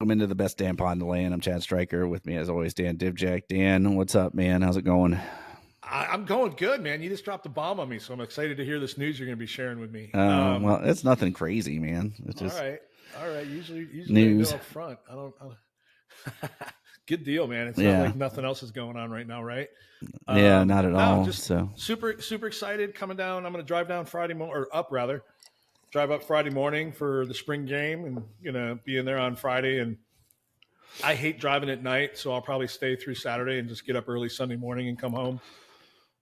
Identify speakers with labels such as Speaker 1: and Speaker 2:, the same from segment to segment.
Speaker 1: Welcome into the best damn pod in the land. I'm Chad Stryker. With me, as always, Dan Dibjack. Dan, what's up, man? How's it going?
Speaker 2: I'm going good, man. You just dropped a bomb on me, so I'm excited to hear this news you're going to be sharing with me.
Speaker 1: Well, it's nothing crazy, man. It's
Speaker 2: All
Speaker 1: just
Speaker 2: right, all right. Usually I go
Speaker 1: news.
Speaker 2: up front. I don't. Good deal, man. It's not
Speaker 1: Yeah,
Speaker 2: like nothing else is going on right now, right?
Speaker 1: yeah, not at
Speaker 2: No,
Speaker 1: all.
Speaker 2: just
Speaker 1: So,
Speaker 2: super excited coming down. I'm going to drive down Friday or up rather, drive up Friday morning for the spring game, and be in there on Friday. And I hate driving at night, so I'll probably stay through Saturday and just get up early Sunday morning and come home.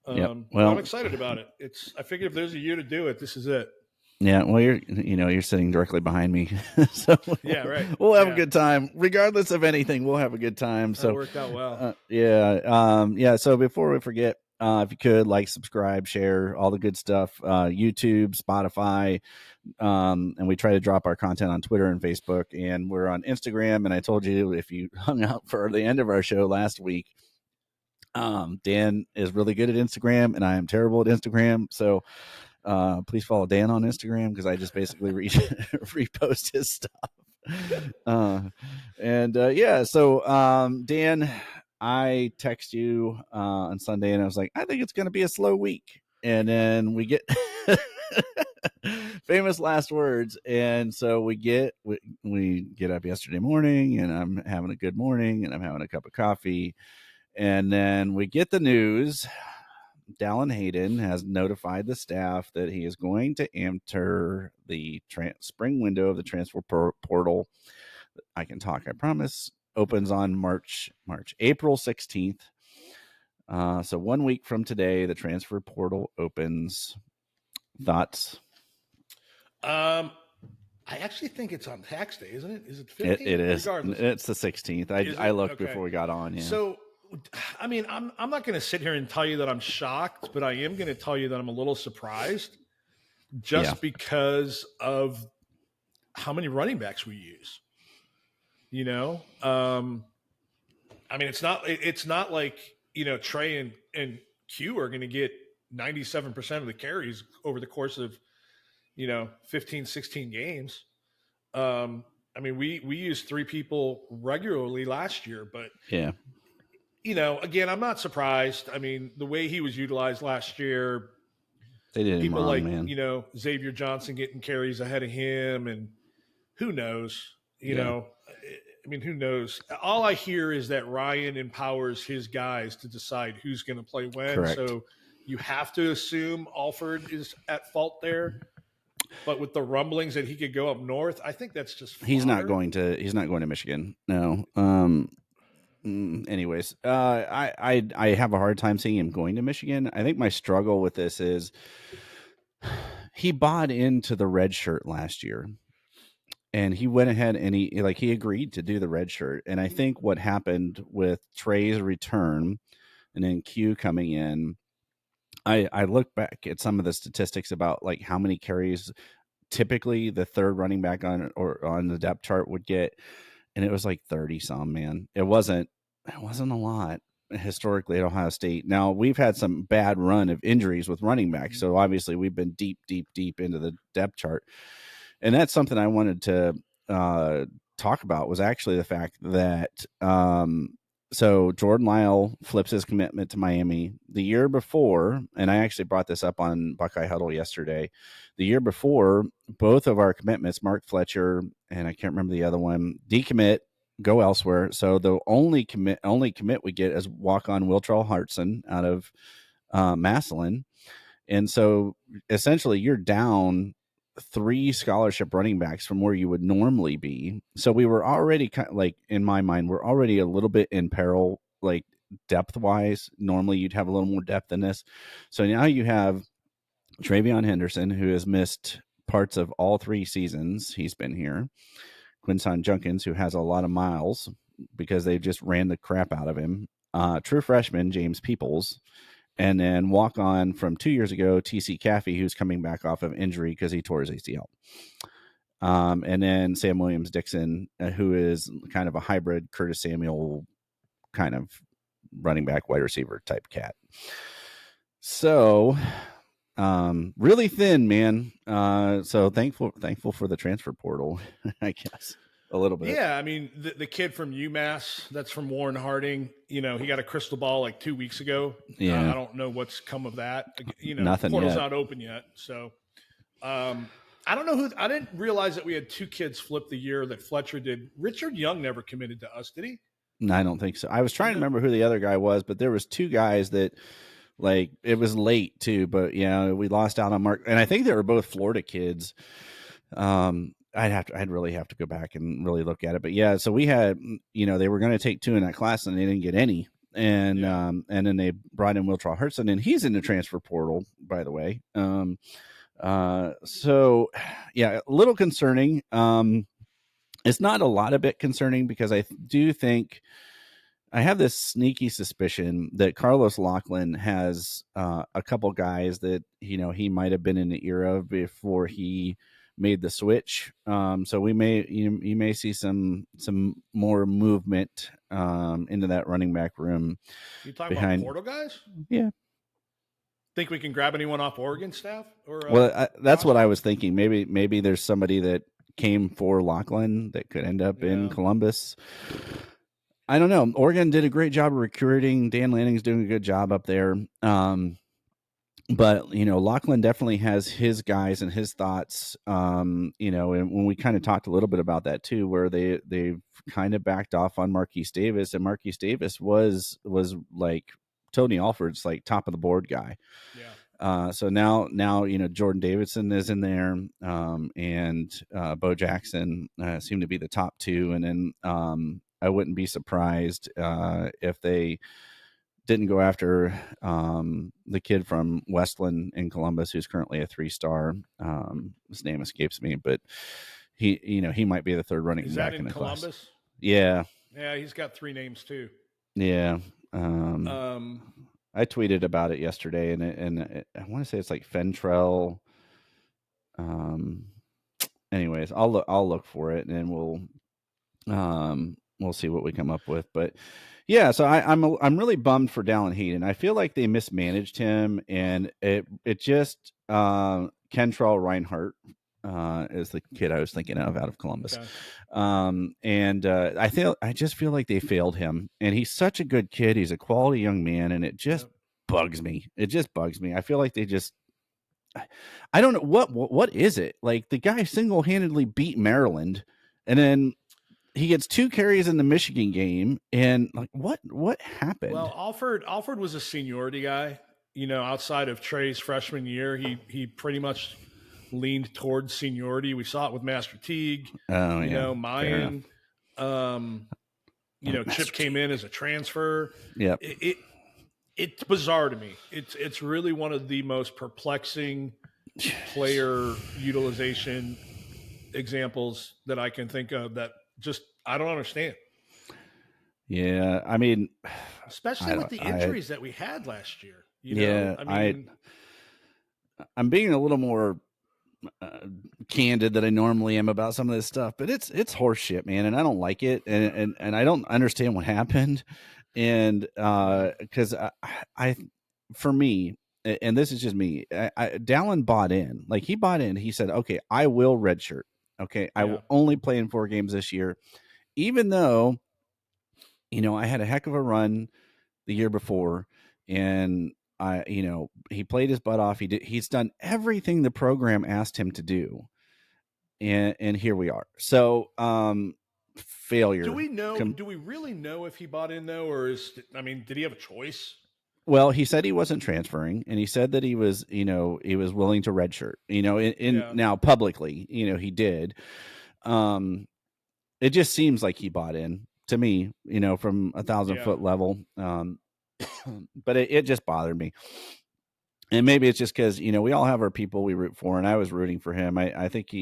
Speaker 1: yep.
Speaker 2: But I'm
Speaker 1: Well,
Speaker 2: excited about it. I figured if there's a year to do it, this is it.
Speaker 1: yeah. Well, you're sitting directly behind me, so
Speaker 2: Yeah, right.
Speaker 1: we'll have a
Speaker 2: Yeah,
Speaker 1: good time, regardless of anything. We'll have a good time.
Speaker 2: that
Speaker 1: So,
Speaker 2: worked out well.
Speaker 1: yeah. So before we forget, if you could like, subscribe, share, all the good stuff. YouTube, Spotify. And we try to drop our content on Twitter and Facebook, and we're on Instagram. And I told you, if you hung out for the end of our show last week, Dan is really good at Instagram and I am terrible at Instagram. So please follow Dan on Instagram, because I just basically repost his stuff. So Dan, I text you on Sunday and I was like, I think it's going to be a slow week. And then we get famous last words. And so we get up yesterday morning, and I'm having a good morning, and I'm having a cup of coffee. And then we get the news. Dallan Hayden has notified the staff that he is going to enter the spring window of the transfer portal. I can talk, I promise. Opens on April 16th. So 1 week from today, the transfer portal opens. Thoughts?
Speaker 2: I actually think it's on tax day, isn't it? Is it 15th?
Speaker 1: It is.
Speaker 2: Regardless,
Speaker 1: It's the 16th. I looked before we got on. Yeah.
Speaker 2: So, I mean, I'm not going to sit here and tell you that I'm shocked, but I am going to tell you that I'm a little surprised, just because of how many running backs we use. I mean, it's not like Trey and Q are going to get 97% of the carries over the course of 15, 16 games. I mean, we used 3 people regularly last year, but
Speaker 1: yeah,
Speaker 2: again, I'm not surprised. I mean, the way he was utilized last year,
Speaker 1: they did him
Speaker 2: people
Speaker 1: wrong,
Speaker 2: like
Speaker 1: man.
Speaker 2: Xavier Johnson getting carries ahead of him, and who knows? I mean, who knows? All I hear is that Ryan empowers his guys to decide who's going to play when.
Speaker 1: Correct.
Speaker 2: So you have to assume Alford is at fault there. But with the rumblings that he could go up north, I think that's just fodder.
Speaker 1: He's not going to Michigan. No. Anyways, I have a hard time seeing him going to Michigan. I think my struggle with this is he bought into the red shirt last year, and he went ahead and he agreed to do the red shirt. And I think what happened with Trey's return and then Q coming in, I look back at some of the statistics about like how many carries typically the third running back on the depth chart would get, and it was like 30 some, man. It wasn't a lot historically at Ohio State. Now, we've had some bad run of injuries with running backs, so obviously we've been deep into the depth chart. And that's something I wanted to talk about, was actually the fact that so Jordan Lyle flips his commitment to Miami the year before, and I actually brought this up on Buckeye Huddle yesterday. The year before, both of our commitments, Mark Fletcher and I can't remember the other one, decommit, go elsewhere. So the only commit we get is walk-on Wiltrell Hartson out of Massillon. And so essentially you're down 3 scholarship running backs from where you would normally be. So we were already kind of like, in my mind, we're already a little bit in peril, like depth wise. Normally you'd have a little more depth than this. So now you have Travion Henderson, who has missed parts of all 3 seasons he's been here. Quinton Junkins, who has a lot of miles because they just ran the crap out of him. True freshman James Peoples. And then walk on from 2 years ago, TC Caffey, who's coming back off of injury because he tore his ACL. And then Sam Williams-Dixon, who is kind of a hybrid Curtis Samuel kind of running back, wide receiver type cat. So really thin, man. So thankful for the transfer portal, I guess. a little bit.
Speaker 2: Yeah, I mean the kid from UMass, that's from Warren Harding. You know, he got a crystal ball like 2 weeks ago.
Speaker 1: Yeah,
Speaker 2: I don't know what's come of that. You know,
Speaker 1: nothing
Speaker 2: portal's
Speaker 1: yet.
Speaker 2: not open yet, so I don't know who. I didn't realize that we had two kids flip the year that Fletcher did. Richard Young never committed to us, did he?
Speaker 1: No, I don't think so. I was trying to
Speaker 2: No.
Speaker 1: remember who the other guy was, but there was two guys that like it was late too. But yeah, we lost out on Mark, and I think they were both Florida kids. I'd really have to go back and really look at it. But yeah, so we had, they were going to take two in that class and they didn't get any. And then they brought in Wiltraw Hurtson, and he's in the transfer portal, by the way. So yeah, a little concerning. It's not a lot of bit concerning because I do think I have this sneaky suspicion that Carlos Lachlan has a couple guys that he might have been in the ear of before he made the switch. So we may you may see some more movement into that running back room.
Speaker 2: You talking about
Speaker 1: behind.
Speaker 2: portal guys?
Speaker 1: Yeah.
Speaker 2: Think we can grab anyone off Oregon staff? Or
Speaker 1: Well, that's what I was thinking. Maybe there's somebody that came for Lachlan that could end up in Columbus. I don't know. Oregon did a great job of recruiting. Dan Lanning's doing a good job up there. But Lachlan definitely has his guys and his thoughts. And when we kind of talked a little bit about that too, where they've kind of backed off on Marquise Davis, and Marquise Davis was like Tony Alford's like top of the board guy.
Speaker 2: Yeah.
Speaker 1: So now Jordan Davidson is in there, and Bo Jackson seem to be the top two, and then I wouldn't be surprised if they didn't go after the kid from Westland in Columbus, who's currently a 3-star. His name escapes me, but he might be the third running back in the
Speaker 2: Columbus?
Speaker 1: class. Yeah,
Speaker 2: he's got 3 names too.
Speaker 1: Yeah. I tweeted about it yesterday, and I want to say it's like Fentrell. Anyways, I'll look for it, and we'll see what we come up with. But yeah, so I'm really bummed for Dallan Hayden. I feel like they mismanaged him, and it just Kentrell Reinhardt is the kid I was thinking of out of Columbus. Okay. I just feel like they failed him, and he's such a good kid. He's a quality young man, and it just bugs me. It just bugs me. I feel like they just, I don't know what is it? Like the guy single-handedly beat Maryland, and then he gets 2 carries in the Michigan game, and like what happened?
Speaker 2: Well, Alford was a seniority guy. Outside of Trey's freshman year, he pretty much leaned towards seniority. We saw it with Master Teague. Mayan. Chip came in as a transfer.
Speaker 1: Yeah.
Speaker 2: It's bizarre to me. It's really one of the most perplexing player utilization examples that I can think of that just I don't understand.
Speaker 1: Yeah, I mean,
Speaker 2: especially with the injuries that we had last year.
Speaker 1: I'm being a little more candid than I normally am about some of this stuff, but it's horseshit, man, and I don't like it, and I don't understand what happened, and because I for me, and this is just me, Dallan bought in. Like he bought in. He said, "Okay, I will redshirt. Okay, I will only play in 4 games this year, even though, I had a heck of a run the year before, and he played his butt off. He's done everything the program asked him to do, and here we are. So, failure.
Speaker 2: Do we know? Do we really know if he bought in though, or did he have a choice?
Speaker 1: Well, he said he wasn't transferring, and he said that he was willing to redshirt. Now publicly, he did. It just seems like he bought in to me, from 1,000-foot level. But it just bothered me. And maybe it's just because, we all have our people we root for, and I was rooting for him. I think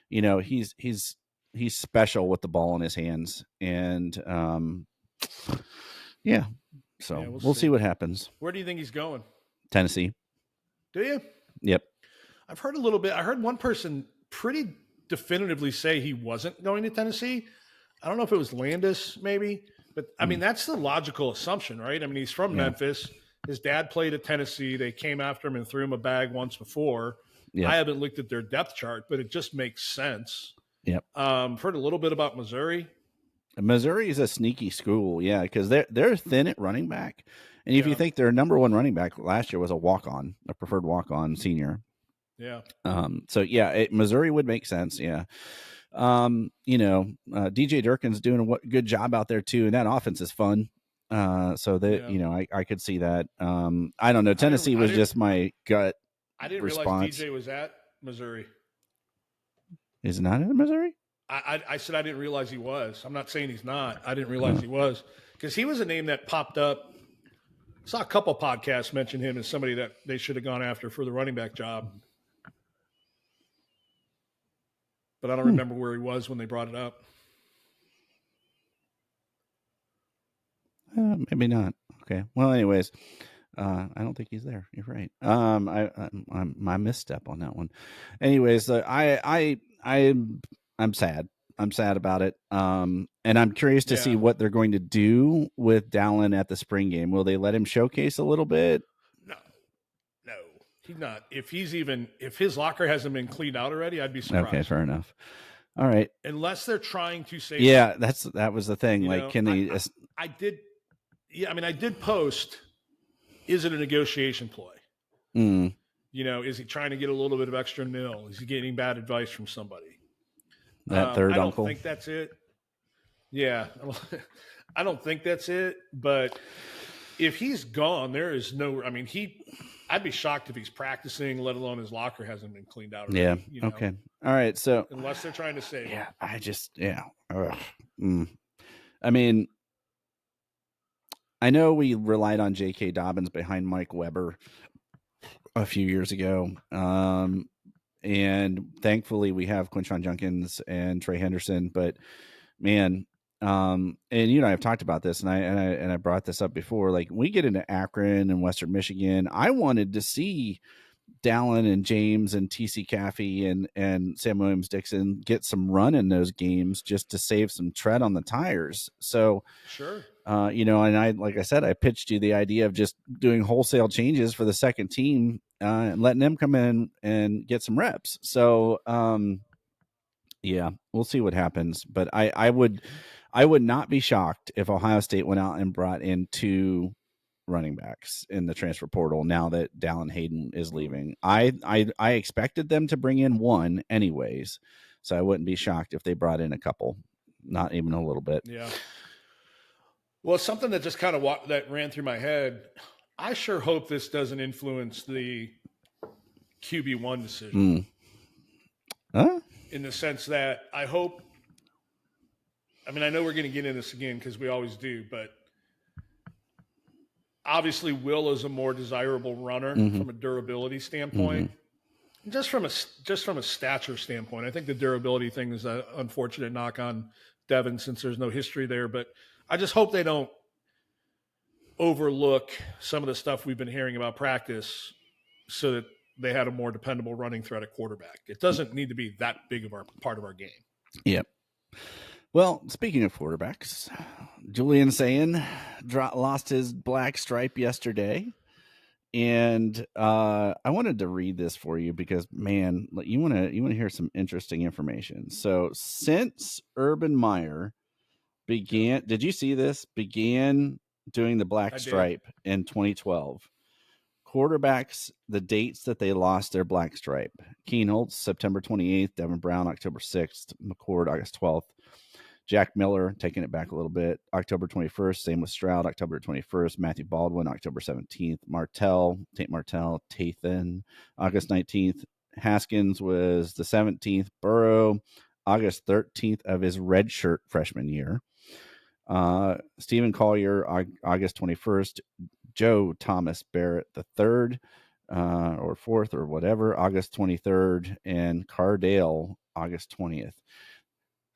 Speaker 1: he's special with the ball in his hands. And yeah. So we'll see what happens.
Speaker 2: Where do you think he's going?
Speaker 1: Tennessee.
Speaker 2: Do you?
Speaker 1: Yep.
Speaker 2: I've heard a little bit. I heard one person pretty definitively say he wasn't going to Tennessee. I don't know if it was Landis, maybe. But, that's the logical assumption, right? He's from Memphis. His dad played at Tennessee. They came after him and threw him a bag once before. Yeah. I haven't looked at their depth chart, but it just makes sense.
Speaker 1: Yep.
Speaker 2: Heard a little bit about Missouri.
Speaker 1: Missouri is a sneaky school, yeah, because they're thin at running back, and if you
Speaker 2: Yeah.
Speaker 1: think their number one running back last year was a preferred walk on senior.
Speaker 2: Yeah.
Speaker 1: So yeah, Missouri would make sense. Yeah. DJ Durkin's doing a good job out there too, and that offense is fun. So that
Speaker 2: Yeah.
Speaker 1: I could see that. I don't know. Tennessee was just my gut
Speaker 2: I didn't realize
Speaker 1: response.
Speaker 2: DJ was at Missouri.
Speaker 1: Is not in Missouri?
Speaker 2: I said I didn't realize he was. I'm not saying he's not. I didn't realize he was because he was a name that popped up. I saw a couple podcasts mention him as somebody that they should have gone after for the running back job. But I don't remember where he was when they brought it up.
Speaker 1: Maybe not. Okay. Well, anyways, I don't think he's there. You're right. I'm my misstep on that one. Anyways, I'm sad. I'm sad about it. And I'm curious to see what they're going to do with Dallan at the spring game. Will they let him showcase a little bit?
Speaker 2: No, he's not. If his locker hasn't been cleaned out already, I'd be surprised.
Speaker 1: Okay, fair enough. All right.
Speaker 2: Unless they're trying to save.
Speaker 1: Yeah, that was the thing. Can they?
Speaker 2: I did. Yeah, I mean, I did post. Is it a negotiation ploy? Is he trying to get a little bit of extra nil? Is he getting bad advice from somebody?
Speaker 1: That third uncle?
Speaker 2: I don't think that's it. Yeah, I don't think that's it. But if he's gone, there is no. I mean, I'd be shocked if he's practicing, let alone his locker hasn't been cleaned out already,
Speaker 1: Yeah. Okay. All right. So
Speaker 2: unless they're trying to save him.
Speaker 1: I mean, I know we relied on J.K. Dobbins behind Mike Weber a few years ago. And thankfully we have Quinshon Junkins and Trey Henderson, but man, and I've talked about this and I brought this up before, like we get into Akron and Western Michigan. I wanted to see Dallan and James and TC Caffey and Sam Williams-Dixon get some run in those games just to save some tread on the tires. So
Speaker 2: sure.
Speaker 1: And like I said, I pitched you the idea of just doing wholesale changes for the second team and letting them come in and get some reps. So, yeah, we'll see what happens. But I would not be shocked if Ohio State went out and brought in 2 running backs in the transfer portal now that Dallan Hayden is leaving. I expected them to bring in 1 anyways, so I wouldn't be shocked if they brought in a couple, not even a little bit.
Speaker 2: Yeah. Well, something that just kind of that ran through my head. I sure hope this doesn't influence the QB1 decision. In the sense that I hope. I mean, I know we're going to get into this again because we always do, but obviously Will is a more desirable runner from a durability standpoint. Just from a stature standpoint, I think the durability thing is an unfortunate knock on Devin since there's no history there, but I just hope they don't overlook some of the stuff we've been hearing about practice so that they had a more dependable running threat at quarterback. It doesn't need to be that big of our part of our game.
Speaker 1: Yep. Well, speaking of quarterbacks, Julian Sayin lost his black stripe yesterday. And I wanted to read this for you because, man, you want to hear some interesting information. So since Urban Meyer began doing the black stripe in 2012, quarterbacks, the dates that they lost their black stripe: Keen Holtz, September 28th, Devin Brown, October 6th, McCord, August 12th, Jack Miller, taking it back a little bit, October 21st, same with Stroud, October 21st, Matthew Baldwin, October 17th, Tate Martell, Tathan, August 19th, Haskins was the 17th, Burrow, August 13th of his redshirt freshman year, Stephen Collier, August 21st, Joe Thomas Barrett the third or fourth or whatever, August 23rd, and Cardale, August 20th.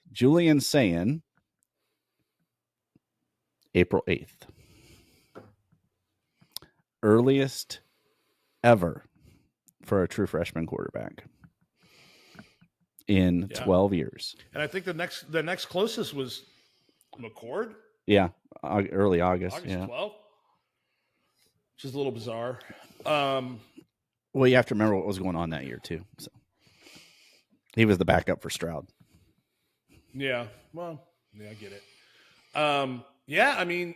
Speaker 1: Julian Sayin, April 8th. Earliest ever for a true freshman quarterback in 12 years.
Speaker 2: And I think the next closest was McCord.
Speaker 1: Yeah, early August.
Speaker 2: August 12th. Which is a little bizarre.
Speaker 1: Well, you have to remember what was going on that year, too. So he was the backup for Stroud.
Speaker 2: Yeah. Well, yeah, I get it. Yeah, I mean,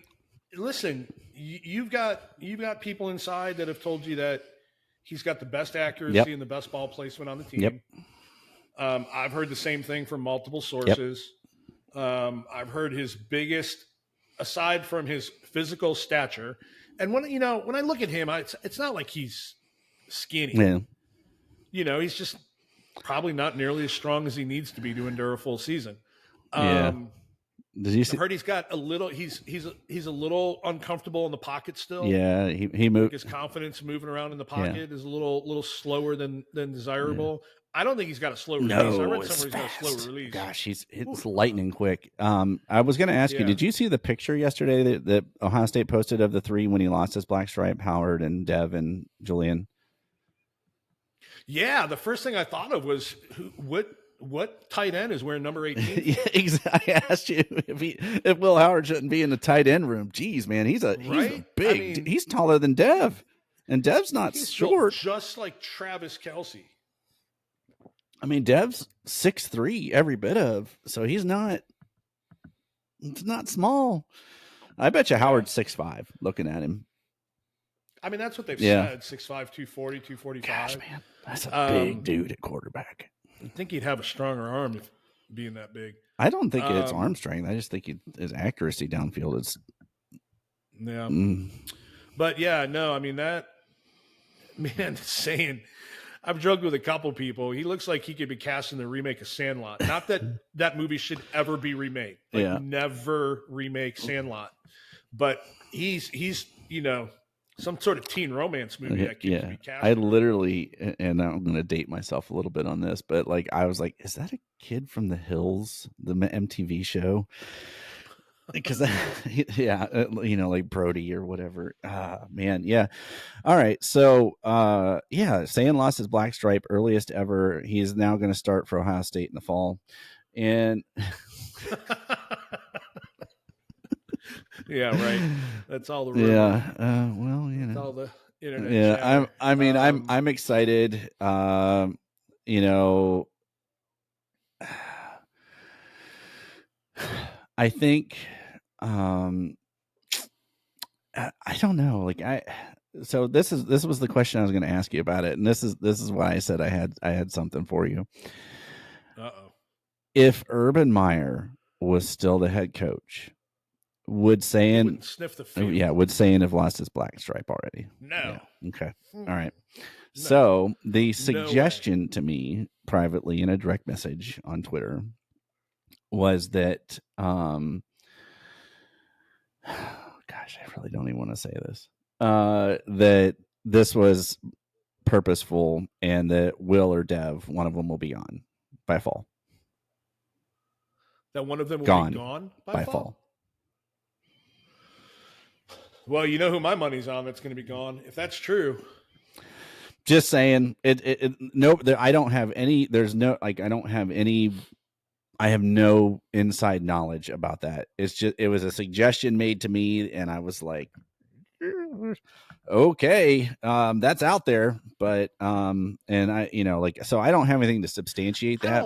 Speaker 2: listen, you've got people inside that have told you that he's got the best
Speaker 1: Yep.
Speaker 2: accuracy and the best ball placement on the
Speaker 1: Yep.
Speaker 2: team. I've heard the same thing from multiple
Speaker 1: Yep.
Speaker 2: sources. I've heard his biggest, aside from his physical stature, and when I look at him, it's not like he's skinny.
Speaker 1: Yeah.
Speaker 2: He's just probably not nearly as strong as he needs to be to endure a full season.
Speaker 1: Yeah.
Speaker 2: Um,
Speaker 1: Did you
Speaker 2: I've
Speaker 1: see?
Speaker 2: heard he's got a little. He's a little uncomfortable in the pocket still.
Speaker 1: Yeah. He
Speaker 2: Like
Speaker 1: moved.
Speaker 2: his confidence moving around in the
Speaker 1: Yeah.
Speaker 2: pocket is a little slower than
Speaker 1: Yeah.
Speaker 2: desirable. I don't think he's got a slow release. I
Speaker 1: No,
Speaker 2: read
Speaker 1: it's
Speaker 2: somewhere he's got a slow
Speaker 1: fast.
Speaker 2: release.
Speaker 1: Gosh, it's
Speaker 2: Oof.
Speaker 1: lightning quick. I was going to ask you,
Speaker 2: Yeah,
Speaker 1: did you see the picture yesterday that Ohio State posted of the three when he lost his black stripe? Howard and Dev and Julian.
Speaker 2: yeah. The first thing I thought of was what tight end is wearing number 18?
Speaker 1: Yeah, exactly. I asked you if Will Howard shouldn't be in the tight end room. Jeez, man, he's a
Speaker 2: Right? I
Speaker 1: big.
Speaker 2: mean,
Speaker 1: He's taller than Dev, and Dev's not
Speaker 2: he's built
Speaker 1: short.
Speaker 2: just like Travis Kelsey.
Speaker 1: I mean, Dev's 6'3", every bit of. So he's not. It's not small. I bet you Howard's 6'5", looking at him.
Speaker 2: I mean, that's what they've
Speaker 1: Yeah.
Speaker 2: said: 6'5", 240, 245.
Speaker 1: Gosh, man, that's a big dude at quarterback.
Speaker 2: I think he'd have a stronger arm if being that big.
Speaker 1: I don't think it's arm strength. I just think his accuracy downfield is.
Speaker 2: Yeah. But yeah, no, I mean that man saying I've joked with a couple people. He looks like he could be cast in the remake of Sandlot. Not that that movie should ever be remade. Like,
Speaker 1: Yeah.
Speaker 2: never remake Sandlot. But he's some sort of teen romance movie that could be cast.
Speaker 1: I literally, and I'm going to date myself a little bit on this, but like I was like, is that a kid from the Hills, the MTV show? Because yeah, like Brody or whatever. Man, yeah. All right, so yeah, Sand lost his black stripe, earliest ever. He is now going to start for Ohio State in the fall, and
Speaker 2: yeah, right. That's all the rumor.
Speaker 1: Yeah, well,
Speaker 2: That's all the internet.
Speaker 1: Yeah,
Speaker 2: chatter.
Speaker 1: I'm excited. I think I don't know. Like so this was the question I was going to ask you about it, and this is why I said I had something for you. If Urban Meyer was still the head coach, would Sand
Speaker 2: sniff the field?
Speaker 1: Yeah, would Sand have lost his black stripe already?
Speaker 2: No.
Speaker 1: Yeah. Okay. All right. No. So the suggestion to me privately in a direct message on Twitter was that gosh, I really don't even want to say this. That this was purposeful and that Will or Dev, one of them will be gone by fall.
Speaker 2: That one of them will be gone
Speaker 1: by fall.
Speaker 2: Well, you know who my money's on that's going to be gone. If that's true.
Speaker 1: Just saying I don't have any, I have no inside knowledge about that. It was a suggestion made to me and I was like, okay, that's out there, but and I, so I don't have anything to substantiate that.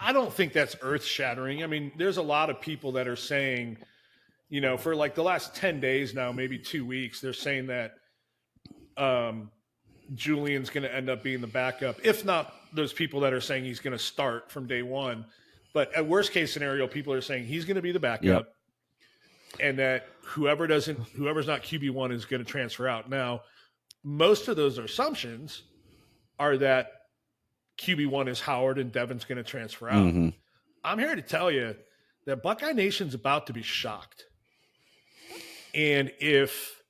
Speaker 2: I don't think that's earth shattering. I mean, there's a lot of people that are saying, for like the last 10 days now, maybe 2 weeks, they're saying that Julian's going to end up being the backup. If not, those people that are saying he's going to start from day one. But at worst case scenario, people are saying he's going to be the backup.
Speaker 1: Yep.
Speaker 2: And that whoever's not QB1 is going to transfer out. Now, most of those assumptions are that QB1 is Howard and Devin's going to transfer out.
Speaker 1: Mm-hmm.
Speaker 2: I'm here to tell you that Buckeye Nation's about to be shocked. And if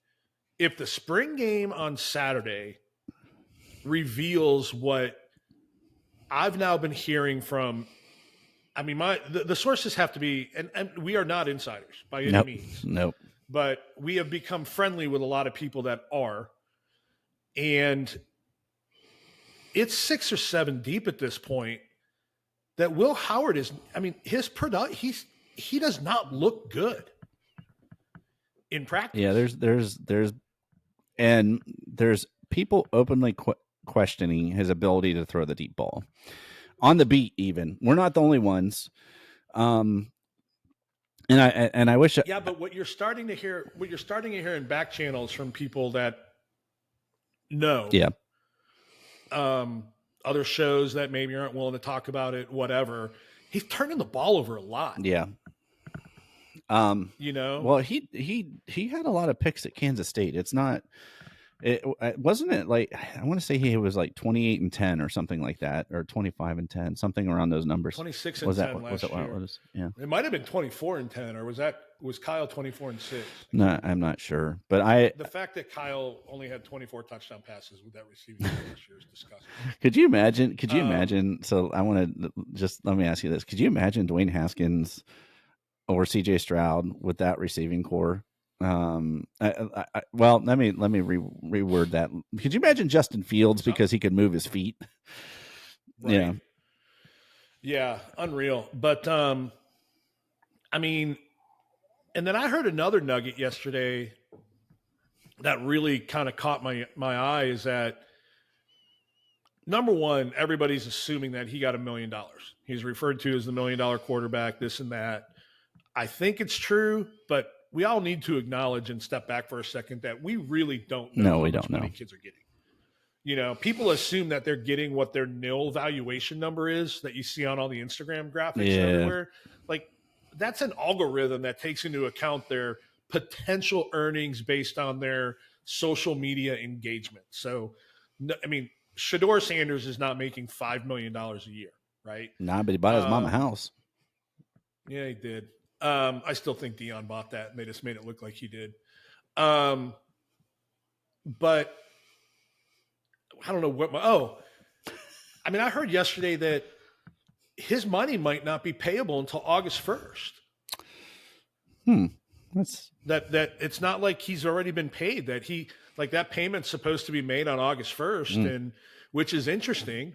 Speaker 2: the spring game on Saturday reveals what I've now been hearing from, I mean, the sources have to be, and we are not insiders by any means.
Speaker 1: Nope.
Speaker 2: But we have become friendly with a lot of people that are. And it's 6 or 7 deep at this point that Will Howard is, I mean, his product, he does not look good in practice.
Speaker 1: Yeah, there's people openly questioning his ability to throw the deep ball. on the beat. Even we're not the only ones. Um, and I wish.
Speaker 2: Yeah, but what you're starting to hear in back channels from people that know,
Speaker 1: Yeah,
Speaker 2: um, other shows that maybe aren't willing to talk about it, whatever. He's turning the ball over a lot.
Speaker 1: yeah.
Speaker 2: You know,
Speaker 1: Well, he had a lot of picks at Kansas State. It's not. It wasn't it like I want to say he was like 28-10 or something like that, or 25-10, something around those numbers.
Speaker 2: 26 and
Speaker 1: Was that
Speaker 2: 10
Speaker 1: was that
Speaker 2: last
Speaker 1: what it
Speaker 2: year.
Speaker 1: was? Yeah.
Speaker 2: It might have been 24 and 10, or was Kyle 24 and 6?
Speaker 1: No, I'm not sure, but
Speaker 2: The fact that Kyle only had 24 touchdown passes with that receiving core last year is disgusting.
Speaker 1: could you imagine? Could you imagine? So I want to just let me ask you this: could you imagine Dwayne Haskins or C.J. Stroud with that receiving core? Well, let me reword that. Could you imagine Justin Fields because he could move his feet?
Speaker 2: Right.
Speaker 1: Yeah,
Speaker 2: Yeah, unreal. But I mean, and then I heard another nugget yesterday that really kind of caught my eye is that number one, everybody's assuming that he got $1 million. He's referred to as the $1 million quarterback, this and that. I think it's true, but we all need to acknowledge and step back for a second that we really don't know
Speaker 1: no,
Speaker 2: how
Speaker 1: we
Speaker 2: much
Speaker 1: don't
Speaker 2: money
Speaker 1: know.
Speaker 2: kids are getting. You know, people assume that they're getting what their nil valuation number is that you see on all the Instagram graphics and everywhere. Like, that's an algorithm that takes into account their potential earnings based on their social media engagement. So, I mean, Shador Sanders is not making $5 million a year, right?
Speaker 1: Nah, but he bought his mom a house.
Speaker 2: Yeah, he did. I still think Dion bought that, and they just made it look like he did. But I don't know what. I mean, I heard yesterday that his money might not be payable until August 1st.
Speaker 1: That's
Speaker 2: That it's not like he's already been paid. That he like that payment's supposed to be made on August 1st, and which is interesting.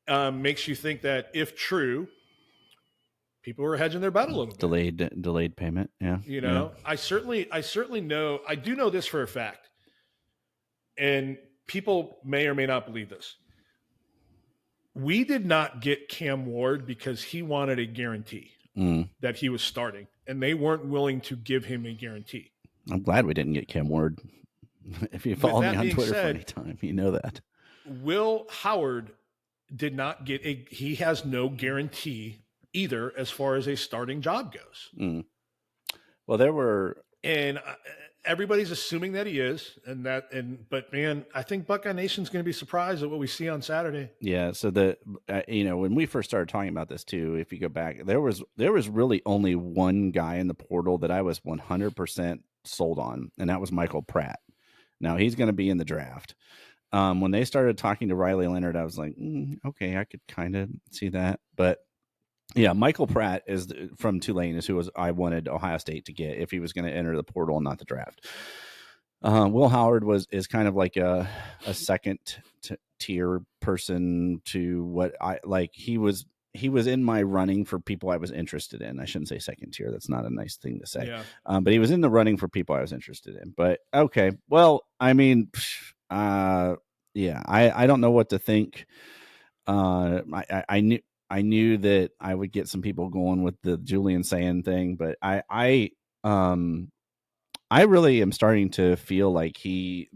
Speaker 2: Makes you think that if true, people were hedging their bet a little bit.
Speaker 1: delayed payment. Yeah,
Speaker 2: You know,
Speaker 1: yeah.
Speaker 2: I certainly know. I do know this for a fact, and people may or may not believe this. We did not get Cam Ward because he wanted a guarantee that he was starting, and they weren't willing to give him a guarantee.
Speaker 1: I'm glad we didn't get Cam Ward. If you follow me on Twitter for any time, you know that.
Speaker 2: Will Howard did not get he has no guarantee either as far as a starting job goes.
Speaker 1: Well, there were,
Speaker 2: and everybody's assuming that he is, but man, I think Buckeye Nation's going to be surprised at what we see on Saturday.
Speaker 1: Yeah. So when we first started talking about this too, if you go back, there was really only one guy in the portal that I was 100% sold on, and that was Michael Pratt. Now he's going to be in the draft. When they started talking to Riley Leonard, I was like, okay, I could kind of see that, but yeah, Michael Pratt is from Tulane, is who I wanted Ohio State to get if he was going to enter the portal and not the draft. Will Howard is kind of like a second tier person to what I like. He was in my running for people I was interested in. I shouldn't say second tier. That's not a nice thing to say.
Speaker 2: Yeah.
Speaker 1: But he was in the running for people I was interested in. But okay, well, I mean, yeah, I don't know what to think. I knew that I would get some people going with the Julian saying thing, but I really am starting to feel like he's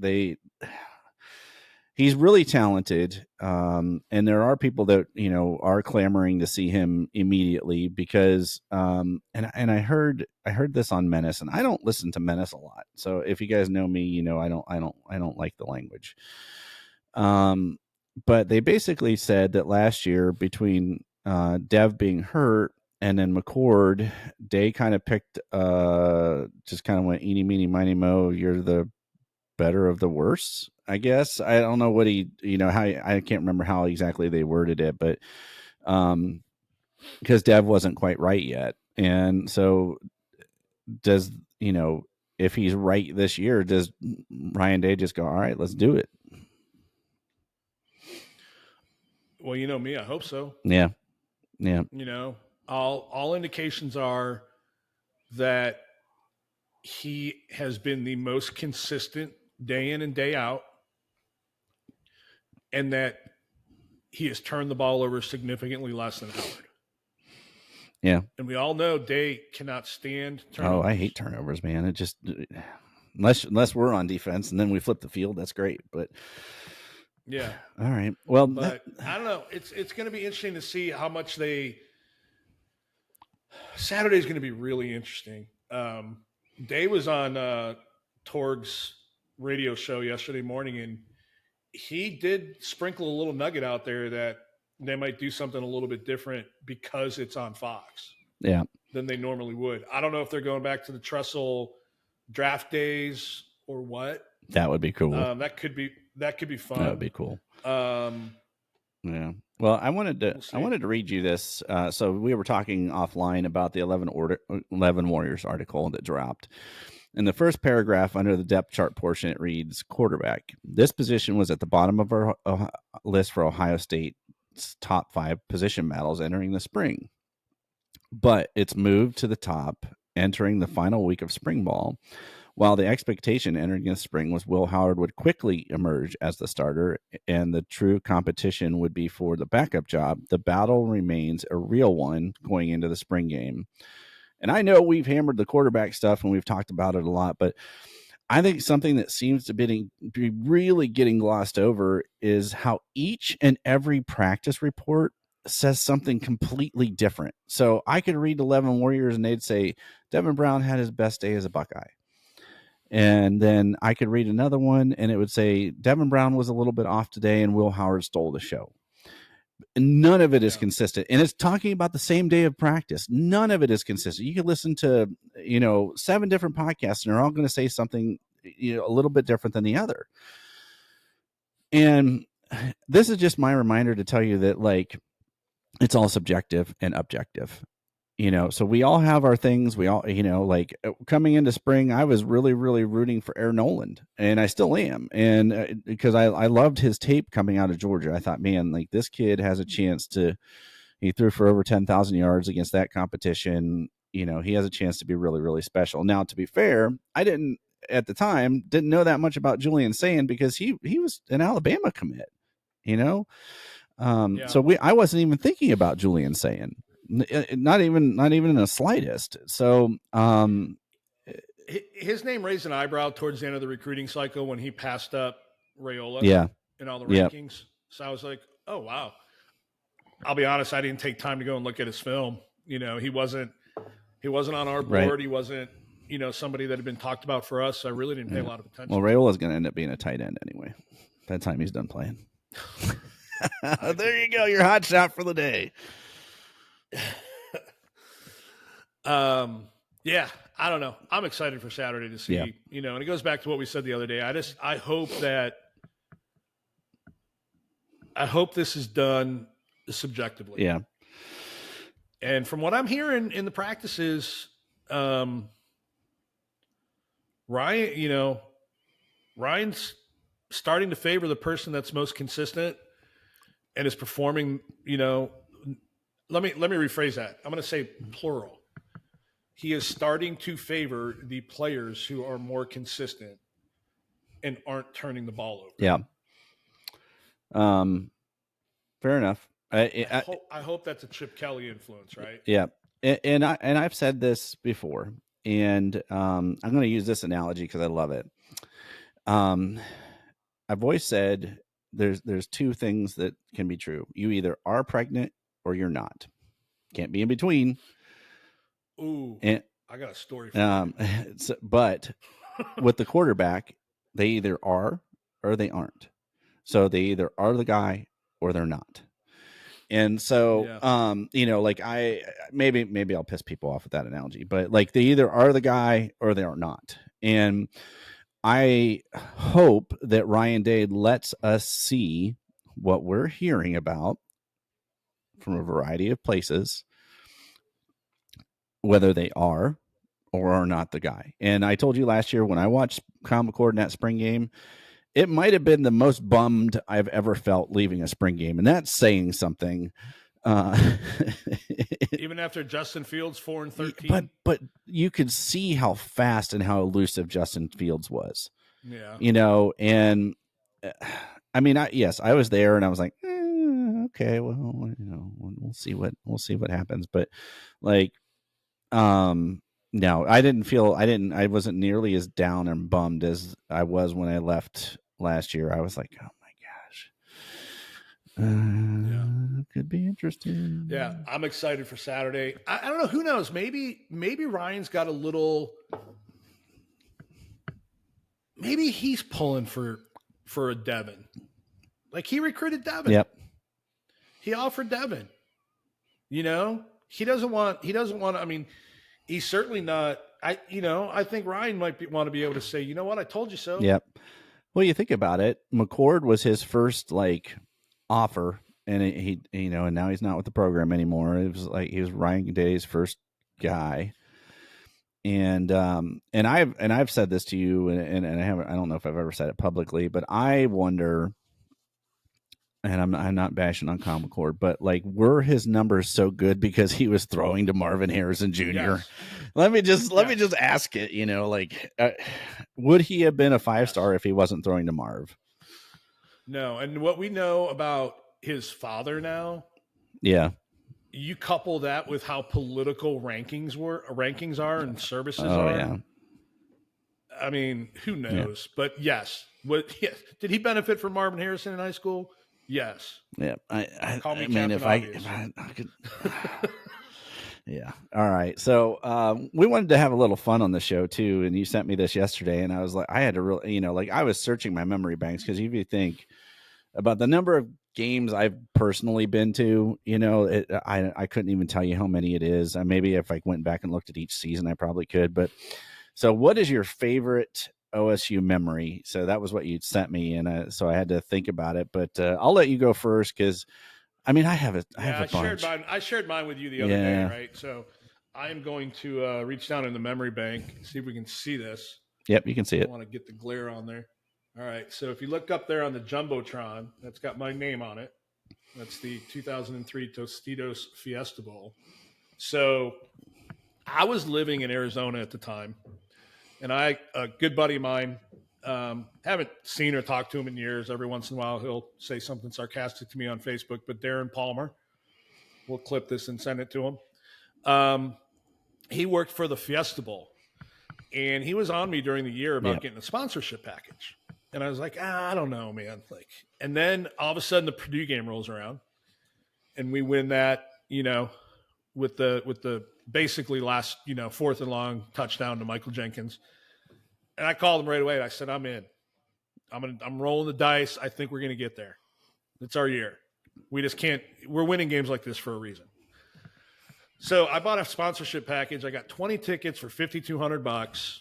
Speaker 1: really talented. And there are people that, are clamoring to see him immediately because, and I heard this on Menace, and I don't listen to Menace a lot. So if you guys know me, I don't like the language. But they basically said that last year between Dev being hurt and then McCord, Day kind of picked, just kind of went eeny, meeny, miny, mo. You're the better of the worst, I guess. I don't know what I can't remember how exactly they worded it, but because Dev wasn't quite right yet. And so does, if he's right this year, does Ryan Day just go, all right, let's do it?
Speaker 2: Well, you know me, I hope so.
Speaker 1: Yeah. Yeah.
Speaker 2: All indications are that he has been the most consistent day in and day out, and that he has turned the ball over significantly less than Howard.
Speaker 1: Yeah.
Speaker 2: And we all know Day cannot stand
Speaker 1: Oh,
Speaker 2: turnovers.
Speaker 1: I hate turnovers, man. It just unless we're on defense and then we flip the field, that's great. But
Speaker 2: yeah.
Speaker 1: All right. Well,
Speaker 2: but I don't know. It's going to be interesting to see how much they. Saturday's going to be really interesting. Day was on Torg's radio show yesterday morning, and he did sprinkle a little nugget out there that they might do something a little bit different because it's on Fox.
Speaker 1: Yeah.
Speaker 2: Than they normally would. I don't know if they're going back to the Tressel draft days or what.
Speaker 1: That would be cool.
Speaker 2: That could be fun.
Speaker 1: That would be cool. Yeah. Well, I wanted to read you this. So we were talking offline about the 11 Warriors article that dropped. In the first paragraph under the depth chart portion, it reads quarterback. This position was at the bottom of our list for Ohio State's top 5 position battles entering the spring. But it's moved to the top entering the final week of spring ball. While the expectation entering the spring was Will Howard would quickly emerge as the starter and the true competition would be for the backup job, the battle remains a real one going into the spring game. And I know we've hammered the quarterback stuff and we've talked about it a lot, but I think something that seems to be really getting glossed over is how each and every practice report says something completely different. So I could read 11 Warriors and they'd say Devin Brown had his best day as a Buckeye. And then I could read another one and it would say Devin Brown was a little bit off today and Will Howard stole the show. None of it is consistent. And it's talking about the same day of practice. None of it is consistent. You could listen to, 7 different podcasts and they're all going to say something, a little bit different than the other. And this is just my reminder to tell you that, like, it's all subjective and objective. So we all have our things. We all, like coming into spring, I was really, really rooting for Aaron Noland, and I still am. And because I loved his tape coming out of Georgia, I thought, man, like this kid has a chance to. He threw for over 10,000 yards against that competition. He has a chance to be really, really special. Now, to be fair, I didn't at the time know that much about Julian Sand because he was an Alabama commit. So I wasn't even thinking about Julian Sand. Not even in the slightest. So
Speaker 2: his name raised an eyebrow towards the end of the recruiting cycle when he passed up Raiola in all the rankings. So I was like, oh wow. I'll be honest, I didn't take time to go and look at his film. He wasn't on our board. Right. He wasn't, somebody that had been talked about for us. So I really didn't pay a lot of attention.
Speaker 1: Well, Raiola's going to end up being a tight end anyway. By the time he's done playing. There you go, your hot shot for the day.
Speaker 2: Yeah, I don't know. I'm excited for Saturday to see, and it goes back to what we said the other day. I hope this is done subjectively.
Speaker 1: Yeah.
Speaker 2: And from what I'm hearing in the practices, Ryan's starting to favor the person that's most consistent and is performing, let me rephrase that. I'm going to say plural. He is starting to favor the players who are more consistent and aren't turning the ball over.
Speaker 1: Yeah. Fair enough.
Speaker 2: I hope that's a Chip Kelly influence, right?
Speaker 1: Yeah. And I've said this before, and I'm going to use this analogy because I love it. I've always said there's 2 things that can be true. You either are pregnant or you're not. Can't be in between.
Speaker 2: Ooh, and, I got a story for you.
Speaker 1: But with the quarterback, they either are or they aren't. So they either are the guy or they're not. And so, like maybe I'll piss people off with that analogy, but like they either are the guy or they are not. And I hope that Ryan Day lets us see what we're hearing about from a variety of places, whether they are or are not the guy. And I told you last year when I watched Kyle McCord in that spring game, it might have been the most bummed I've ever felt leaving a spring game. And that's saying something.
Speaker 2: Even after Justin Fields 4-13.
Speaker 1: But you could see how fast and how elusive Justin Fields was.
Speaker 2: Yeah.
Speaker 1: And I mean, I was there and I was like, okay, well, we'll see what happens. But like, no, I wasn't nearly as down and bummed as I was when I left last year. I was like, oh my gosh,
Speaker 2: Yeah.
Speaker 1: could be interesting.
Speaker 2: Yeah, I'm excited for Saturday. I don't know. Who knows? Maybe Ryan's got a little. Maybe he's pulling for a Devin. Like he recruited Devin.
Speaker 1: Yep.
Speaker 2: He offered Devin. You know, he doesn't want. He doesn't want. I mean, he's certainly not. I think Ryan might want to be able to say, you know what, I told you so.
Speaker 1: Yep. Well, you think about it. McCord was his first like offer, and and now he's not with the program anymore. It was like he was Ryan Day's first guy. And I've said this to you, and I don't know if I've ever said it publicly, but I wonder, and I'm not bashing on Kyle McCord, but like, were his numbers so good because he was throwing to Marvin Harrison Jr.?
Speaker 2: Yes.
Speaker 1: Let me just ask it. Would he have been a 5-star if he wasn't throwing to Marv?
Speaker 2: No, and what we know about his father now,
Speaker 1: Yeah.
Speaker 2: You couple that with how political rankings are and services
Speaker 1: Oh,
Speaker 2: are.
Speaker 1: yeah.
Speaker 2: I mean, who knows? Yeah. But yes, did he benefit from Marvin Harrison in high school? Yes.
Speaker 1: Yeah.
Speaker 2: Call me
Speaker 1: I mean, if I could. Yeah. All right. So we wanted to have a little fun on the show too, and you sent me this yesterday, and I was like, I had to really, like I was searching my memory banks because if you think about the number of games I've personally been to, I couldn't even tell you how many it is. Maybe if I went back and looked at each season, I probably could. But so, what is your favorite OSU memory? So that was what you'd sent me, and so I had to think about it. But I'll let you go first because. I mean, I have a bunch.
Speaker 2: I shared mine with you the other day, right? So I am going to reach down in the memory bank, see if we can see this.
Speaker 1: Yep, you can see it.
Speaker 2: I want to get the glare on there. All right, so if you look up there on the Jumbotron, that's got my name on it. That's the 2003 Tostitos Fiesta Bowl. So I was living in Arizona at the time, and a good buddy of mine, haven't seen or talked to him in years. Every once in a while, he'll say something sarcastic to me on Facebook. But Darren Palmer, we'll clip this and send it to him. He worked for the Fiesta Bowl, and he was on me during the year about getting a sponsorship package. And I was like, I don't know, man. And then all of a sudden, the Purdue game rolls around, and we win that. With the basically last 4th and long touchdown to Michael Jenkins. And I called him right away. And I said, I'm in. I'm rolling the dice. I think we're going to get there. It's our year. We just can't. We're winning games like this for a reason. So I bought a sponsorship package. I got 20 tickets for $5,200.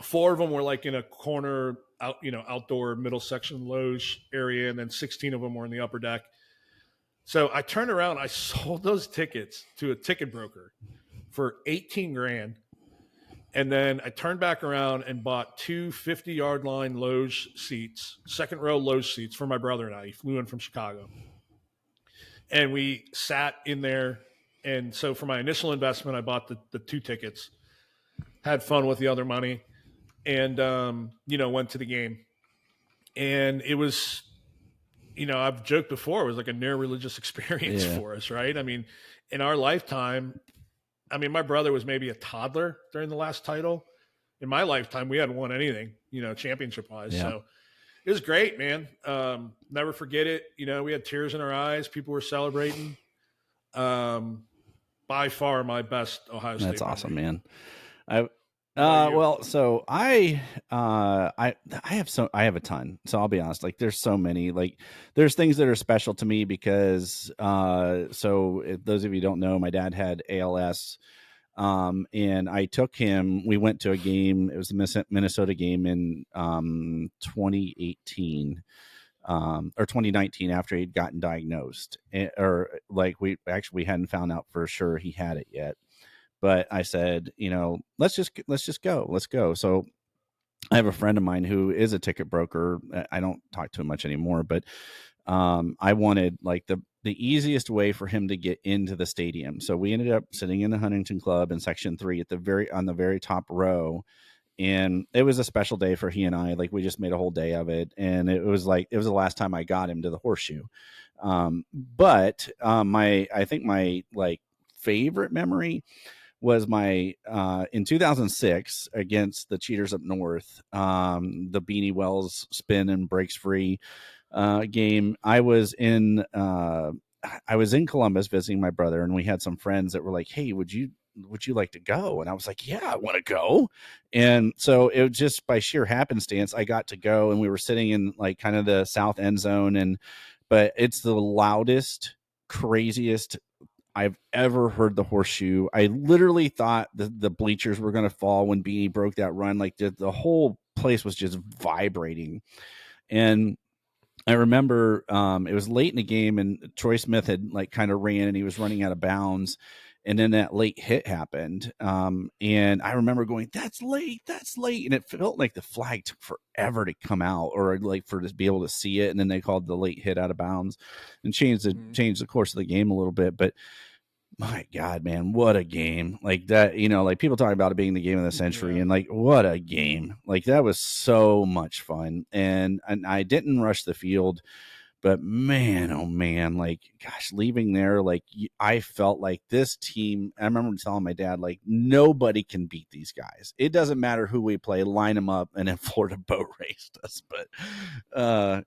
Speaker 2: 4 of them were like in a corner, outdoor middle section loge area, and then 16 of them were in the upper deck. So I turned around. I sold those tickets to a ticket broker for $18,000. And then I turned back around and bought 2 50-yard line loge seats, second row loge seats for my brother and I. He flew in from Chicago. And we sat in there. And so for my initial investment, I bought the 2 tickets, had fun with the other money, and, went to the game. And it was, I've joked before, it was like a near religious experience for us, right? I mean, in our lifetime, my brother was maybe a toddler during the last title. In my lifetime, we hadn't won anything, championship-wise. Yeah. So it was great, man. Never forget it. We had tears in our eyes. People were celebrating. By far my best Ohio State.
Speaker 1: That's awesome, man. Well, so I have a ton. So I'll be honest, like there's so many, like there's things that are special to me because, so if those of you who don't know, my dad had ALS, and I took him, we went to a game. It was the Minnesota game in, 2018, or 2019 after he'd gotten diagnosed, or like we hadn't found out for sure he had it yet. But I said, let's just go. Let's go. So I have a friend of mine who is a ticket broker. I don't talk to him much anymore, but I wanted like the easiest way for him to get into the stadium. So we ended up sitting in the Huntington Club in section 3 on the very top row. and it was a special day for he and I. Like we just made a whole day of it, and it was the last time I got him to the horseshoe. But my I think my like favorite memory was my in 2006 against the Cheaters up north, the Beanie Wells spin and breaks free game. I was in Columbus visiting my brother, and we had some friends that were like, "Hey, would you like to go?" And I was like, "Yeah, I want to go." And so it was just by sheer happenstance I got to go, and we were sitting in like kind of the south end zone, but it's the loudest, craziest I've ever heard the horseshoe. I literally thought the bleachers were going to fall when Beanie broke that run. Like the whole place was just vibrating. And I remember it was late in the game, and Troy Smith had like kind of ran, and he was running out of bounds. And then that late hit happened. And I remember going, that's late. And it felt like the flag took forever to come out, or like for to be able to see it. And then they called the late hit out of bounds and changed the course of the game a little bit. But my God, man, what a game. Like that, like people talking about it being the game of the century, and like what a game. Like that was so much fun. And I didn't rush the field, but man, oh man, like gosh, leaving there, like I felt like this team. I remember telling my dad, like nobody can beat these guys. It doesn't matter who we play, line them up, and then Florida boat raced us. But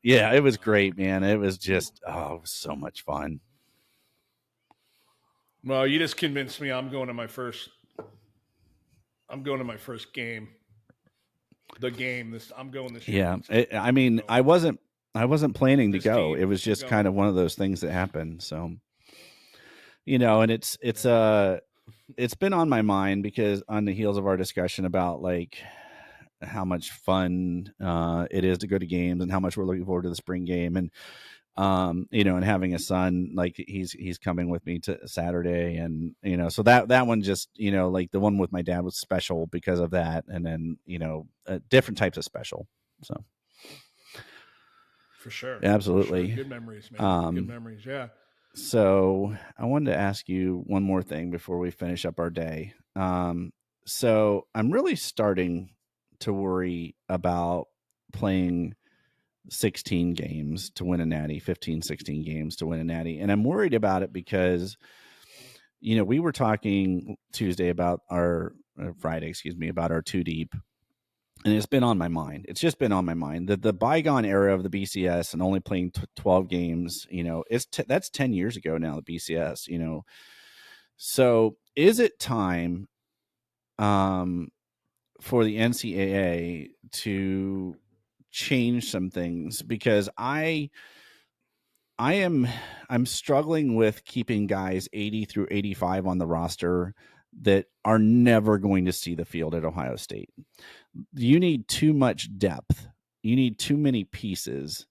Speaker 1: yeah, it was great, man. It was just it was so much fun.
Speaker 2: Well, you just convinced me. I'm going to my first game. The game. I'm going this year.
Speaker 1: Yeah, I mean, I wasn't planning to go. It was
Speaker 2: I'm
Speaker 1: just
Speaker 2: going.
Speaker 1: kind of one of those things that happened. So, and it's been on my mind because on the heels of our discussion about like how much fun it is to go to games and how much we're looking forward to the spring game, and and having a son, like he's coming with me to Saturday, and so that one just like the one with my dad was special because of that, and then different types of special. So
Speaker 2: For sure.
Speaker 1: absolutely.
Speaker 2: For sure. Good memories, man. Good memories. Yeah.
Speaker 1: So I wanted to ask you one more thing before we finish up our day. So I'm really starting to worry about playing 16 games to win a natty, 15, 16 games to win a natty. And I'm worried about it because, we were talking Tuesday about Friday, excuse me, about our two deep. And it's been on my mind. It's just been on my mind that the bygone era of the BCS and only playing 12 games, that's 10 years ago now, the BCS, So is it time for the NCAA to change some things? Because I'm struggling with keeping guys 80 through 85 on the roster that are never going to see the field at Ohio State. You need too much depth. You need too many pieces.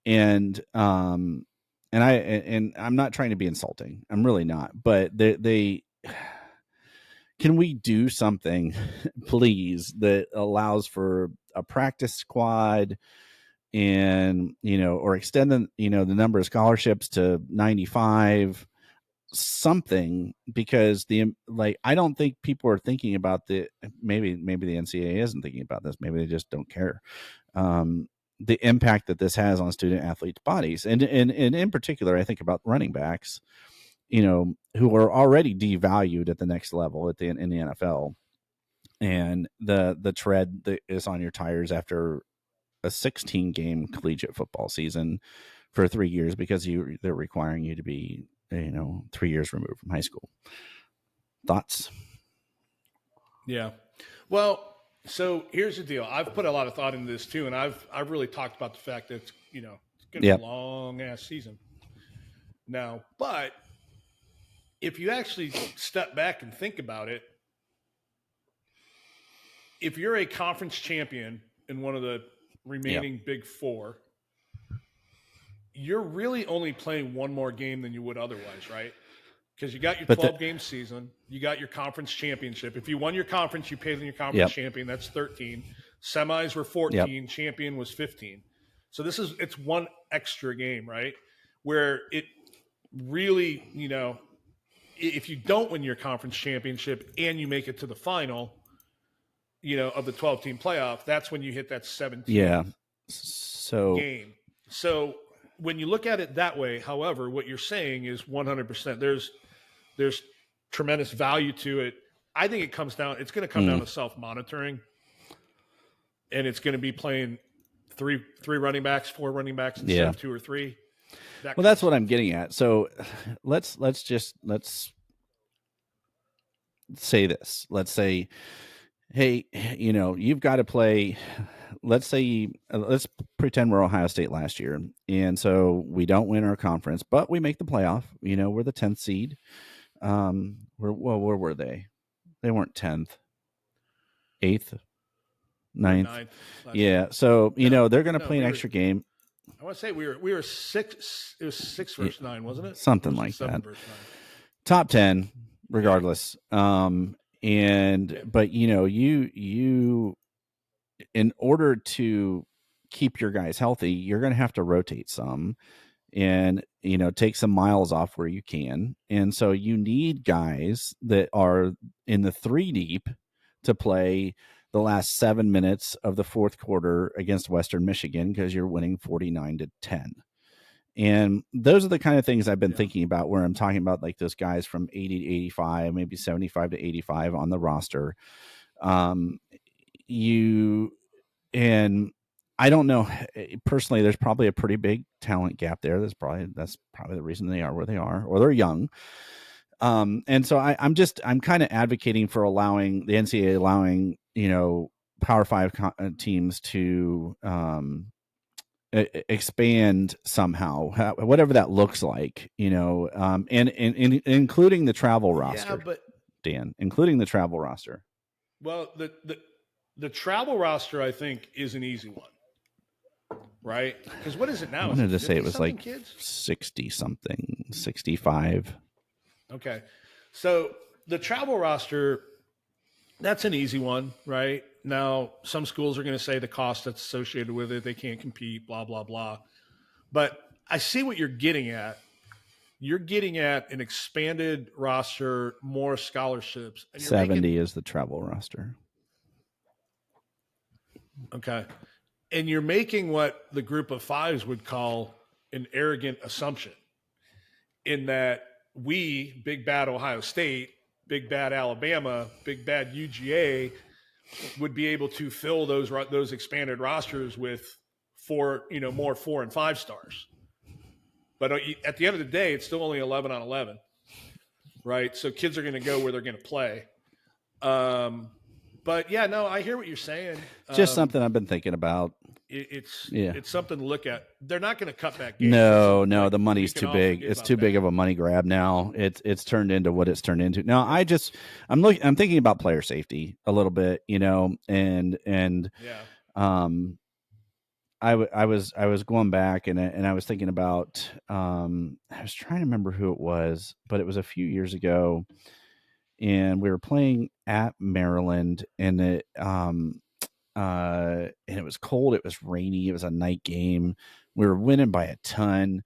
Speaker 1: And I'm not trying to be insulting. I'm really not. But they can we do something, please, that allows for a practice squad and or extend the the number of scholarships to 95, something, because I don't think people are thinking about maybe the NCAA isn't thinking about this, maybe they just don't care, the impact that this has on student athletes' bodies, and in particular I think about running backs, who are already devalued at the next level in the NFL, and the tread that is on your tires after a 16 game collegiate football season for 3 years because they're requiring you to be 3 years removed from high school. Thoughts?
Speaker 2: Yeah. Well, so here's the deal. I've put a lot of thought into this too, and I've really talked about the fact that it's going to be a long ass season now. But if you actually step back and think about it, if you're a conference champion in one of the remaining big four, you're really only playing one more game than you would otherwise, right? Because you got your 12-game season, you got your conference championship. If you won your conference, you paid in your conference champion. That's 13. Semis were 14. Champion was 15. So it's one extra game, right? Where it really, if you don't win your conference championship and you make it to the final, of the 12-team playoff, that's when you hit that 17th
Speaker 1: Yeah. So
Speaker 2: game. So when you look at it that way, however, what you're saying is 100%. There's tremendous value to it. I think it's going to come down to self-monitoring, and it's going to be playing three running backs, four running backs instead of two or three.
Speaker 1: Well, that's what I'm getting at. So let's say this. Let's say, hey, you've got to play. Let's pretend we're Ohio State last year, and so we don't win our conference, but we make the playoff. We're the 10th seed. Where were they? They weren't 10th, 8th, 9th. Yeah. So they're going to play an extra game.
Speaker 2: I want to say we were 6. It was 6 versus 9, wasn't it?
Speaker 1: Something like that. Top 10, regardless. But you in order to keep your guys healthy, you're going to have to rotate some and take some miles off where you can. And so you need guys that are in the 3 deep to play the last 7 minutes of the fourth quarter against Western Michigan, because you're winning 49-10. And those are the kind of things I've been thinking about, where I'm talking about like those guys from 80 to 85, maybe 75 to 85 on the roster. And I don't know personally, there's probably a pretty big talent gap there. That's probably the reason they are where they are, or they're young. And so I'm kind of advocating for allowing the NCAA allowing, Power 5 teams to expand somehow, whatever that looks like, and including the travel roster.
Speaker 2: Yeah, but
Speaker 1: Dan, including the travel roster.
Speaker 2: Well, the travel roster, I think, is an easy one, right? Because what is it now?
Speaker 1: I wanted to say it was like
Speaker 2: kids?
Speaker 1: 60 something, 65.
Speaker 2: Okay, so the travel roster, that's an easy one, right? Now, some schools are going to say the cost that's associated with it, they can't compete, blah, blah, blah. But I see what you're getting at. You're getting at an expanded roster, more scholarships. And
Speaker 1: 70 is the travel roster.
Speaker 2: Okay. And you're making what the group of fives would call an arrogant assumption, in that we, big bad Ohio State, big bad Alabama, big bad UGA, would be able to fill those expanded rosters with more 4 and 5 stars. But at the end of the day, it's still only 11 on 11, right? So kids are going to go where they're going to play. But yeah, no, I hear what you're saying.
Speaker 1: Just something I've been thinking about.
Speaker 2: It's something to look at. They're not going to cut back games.
Speaker 1: No, the money's too big. It's too big of a money grab now. It's turned into what it's turned into. No, I'm thinking about player safety a little bit, and I was going back and I was thinking about I was trying to remember who it was, but it was a few years ago, and we were playing at Maryland, and it was cold, it was rainy, it was a night game. We were winning by a ton,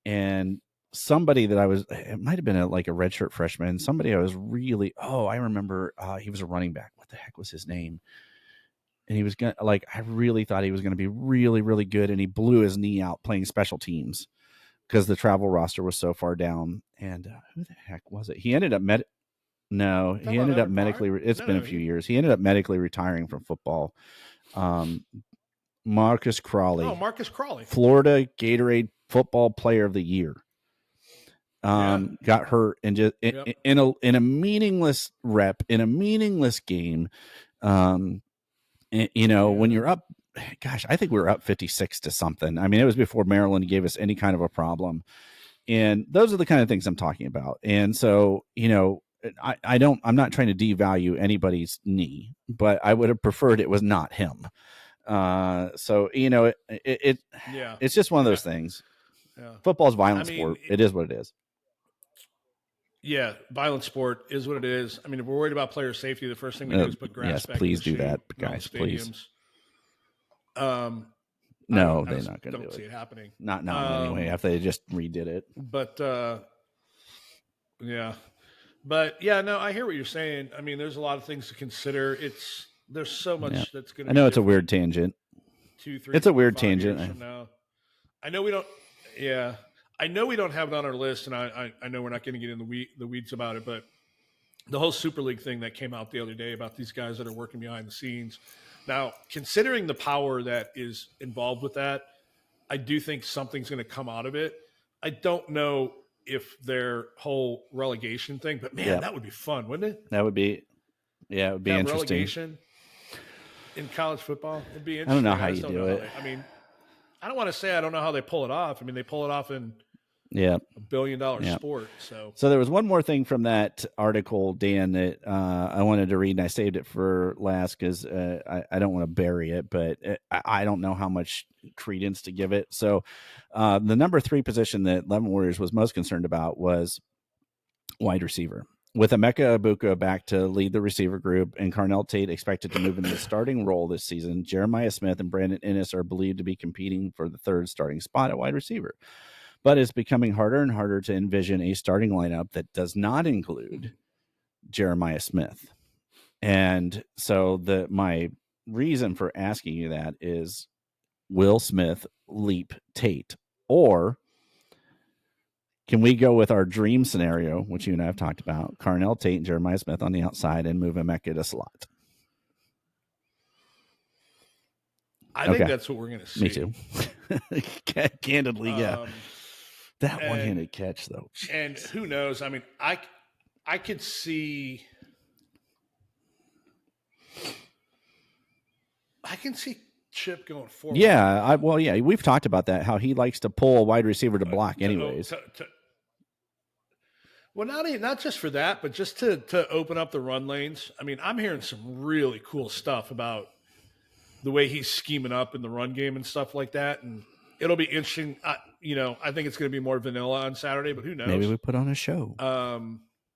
Speaker 1: and somebody that it might have been a redshirt freshman, somebody I was really, I remember he was a running back. What the heck was his name? And he was I really thought he was going to be really, really good, and he blew his knee out playing special teams because the travel roster was so far down. And who the heck was it? He ended up medically. It's been a few years. He ended up medically retiring from football. Marcus Crawley.
Speaker 2: Oh, Marcus Crawley.
Speaker 1: Florida Gatorade Football Player of the Year. Got hurt and just in a meaningless rep in a meaningless game. When you're up, gosh, I think we were up 56 to something. I mean, it was before Maryland gave us any kind of a problem. And those are the kind of things I'm talking about. And so, I'm not trying to devalue anybody's knee, but I would have preferred it was not him. It's just one of those things. Yeah. Football's violent sport. It is what it is.
Speaker 2: Yeah, violent sport is what it is. I mean, if we're worried about player safety, the first thing we do is put grass back.
Speaker 1: Please
Speaker 2: in
Speaker 1: do that, guys. Please.
Speaker 2: No,
Speaker 1: they're not going to do it.
Speaker 2: Don't see it happening.
Speaker 1: Not now, anyway. After they just redid it.
Speaker 2: But yeah, no, I hear what you're saying. I mean, there's a lot of things to consider. It's there's so
Speaker 1: Yeah.
Speaker 2: much that's going
Speaker 1: I
Speaker 2: to be
Speaker 1: know it's a
Speaker 2: different
Speaker 1: weird tangent.
Speaker 2: 2, 3,
Speaker 1: It's a
Speaker 2: 4,
Speaker 1: weird
Speaker 2: 5 years
Speaker 1: tangent.
Speaker 2: from now. I know we don't. Yeah, I know we don't have it on our list, and I know we're not going to get in the weeds about it, but the whole Super League thing that came out the other day about these guys that are working behind the scenes. Now, considering the power that is involved with that, I do think something's going to come out of it. I don't know if their whole relegation thing, but man, that would be fun, wouldn't it?
Speaker 1: That would be, yeah, it would be
Speaker 2: Have
Speaker 1: interesting.
Speaker 2: relegation in college football. It'd be
Speaker 1: I don't
Speaker 2: interesting.
Speaker 1: know how
Speaker 2: I
Speaker 1: you
Speaker 2: just don't
Speaker 1: do
Speaker 2: know how
Speaker 1: it.
Speaker 2: they. I mean, I don't want to say I don't know how they pull it off. I mean, they pull it off in
Speaker 1: Yeah.
Speaker 2: $1 billion sport. So
Speaker 1: there was one more thing from that article, Dan, that I wanted to read, and I saved it for last because I don't want to bury it, but I don't know how much credence to give it. So the number 3 position that Lemon Warriors was most concerned about was wide receiver. With Emeka Ibuka back to lead the receiver group and Carnell Tate expected to move into the starting role this season, Jeremiah Smith and Brandon Innes are believed to be competing for the 3rd starting spot at wide receiver. But it's becoming harder and harder to envision a starting lineup that does not include Jeremiah Smith. And so my reason for asking you that is, will Smith leap Tate? Or can we go with our dream scenario, which you and I have talked about, Carnell Tate and Jeremiah Smith on the outside and move Emeka to slot?
Speaker 2: I think that's what we're going to see.
Speaker 1: Me too. Candidly, yeah. That one-handed catch, though.
Speaker 2: Jeez. And who knows? I mean, I could see. I can see Chip going forward.
Speaker 1: Yeah, we've talked about that, how he likes to pull a wide receiver to block anyways.
Speaker 2: Well, not just for that, but just to open up the run lanes. I mean, I'm hearing some really cool stuff about the way he's scheming up in the run game and stuff like that, and it'll be interesting. I think it's going to be more vanilla on Saturday, but who knows?
Speaker 1: Maybe we put on a show.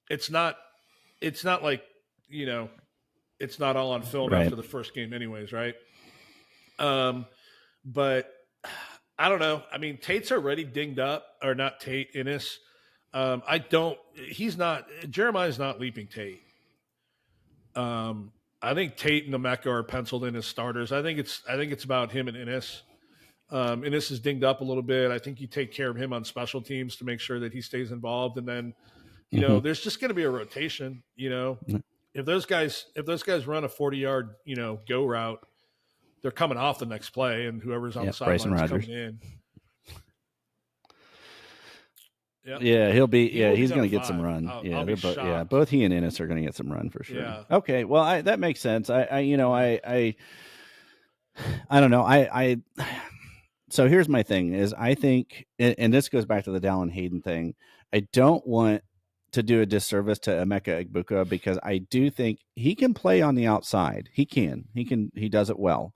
Speaker 2: It's not like, it's not all on film after the first game anyways, right? But I don't know. I mean, Tate's already dinged up, or not Tate, Innes. Jeremiah's not leaping Tate. I think Tate and Emeka are penciled in as starters. I think it's about him and Innes. Innes is dinged up a little bit. I think you take care of him on special teams to make sure that he stays involved. And then, there's just going to be a rotation, if those guys run a 40-yard, go route, they're coming off the next play, and whoever's on the sideline is coming in.
Speaker 1: Yep. Yeah, he's going to get some run. Both he and Innes are going to get some run for sure.
Speaker 2: Yeah.
Speaker 1: Okay, well, that makes sense. I don't know. So here's my thing is, I think, and this goes back to the Dallan Hayden thing, I don't want to do a disservice to Emeka Ibuka, because I do think he can play on the outside. He does it well.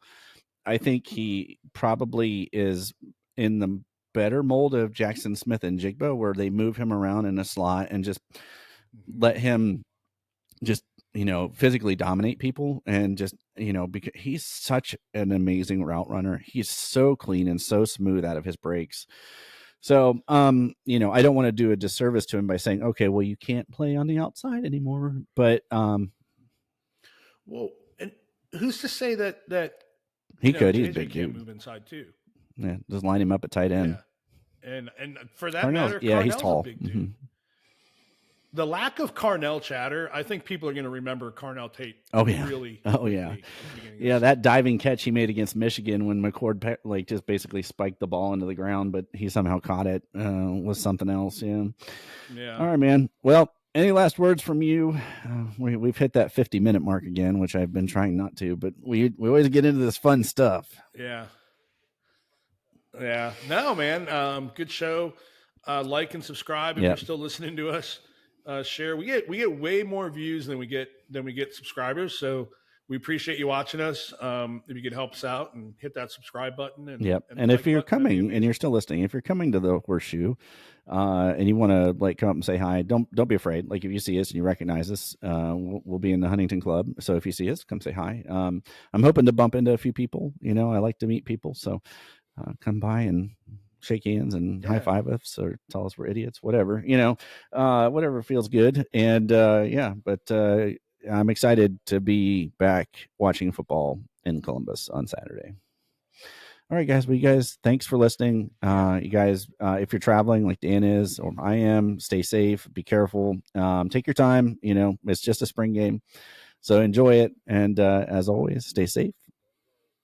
Speaker 1: I think he probably is in the better mold of Jackson Smith and Jigba, where they move him around in a slot and just let him just, physically dominate people, and just, because he's such an amazing route runner. He's so clean and so smooth out of his breaks. So, I don't want to do a disservice to him by saying, okay, well, you can't play on the outside anymore. But,
Speaker 2: well, and who's to say that
Speaker 1: he could?
Speaker 2: JJ
Speaker 1: he's big
Speaker 2: can't
Speaker 1: dude.
Speaker 2: Move inside too.
Speaker 1: Yeah, just line him up at tight end.
Speaker 2: Yeah. And for that matter,
Speaker 1: he's tall.
Speaker 2: A big dude. Mm-hmm. The lack of Carnell chatter, I think people are going to remember Carnell Tate. Really.
Speaker 1: That diving catch he made against Michigan when McCord just basically spiked the ball into the ground, but he somehow caught it, was something else. Yeah. All right, man. Well, any last words from you? We've hit that 50-minute mark again, which I've been trying not to, but we always get into this fun stuff.
Speaker 2: Yeah. Yeah. No, man. Good show. Like and subscribe if you're still listening to us. Share. We get way more views than we get subscribers. So we appreciate you watching us. If you could help us out and hit that subscribe button. And
Speaker 1: if you're coming and you're still listening, if you're coming to the Horseshoe, and you want to come up and say hi, don't be afraid. Like, if you see us and you recognize us, we'll be in the Huntington Club. So if you see us, come say hi. I'm hoping to bump into a few people. I like to meet people. So come by and shake hands and high five us, or tell us we're idiots, whatever, whatever feels good. And but I'm excited to be back watching football in Columbus on Saturday. All right, guys. Well, you guys, thanks for listening. You guys, if you're traveling like Dan is or I am, stay safe, be careful, take your time. It's just a spring game, so enjoy it. And as always, stay safe.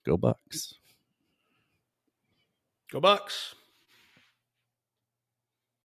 Speaker 1: Go Bucks.
Speaker 2: Go Bucks.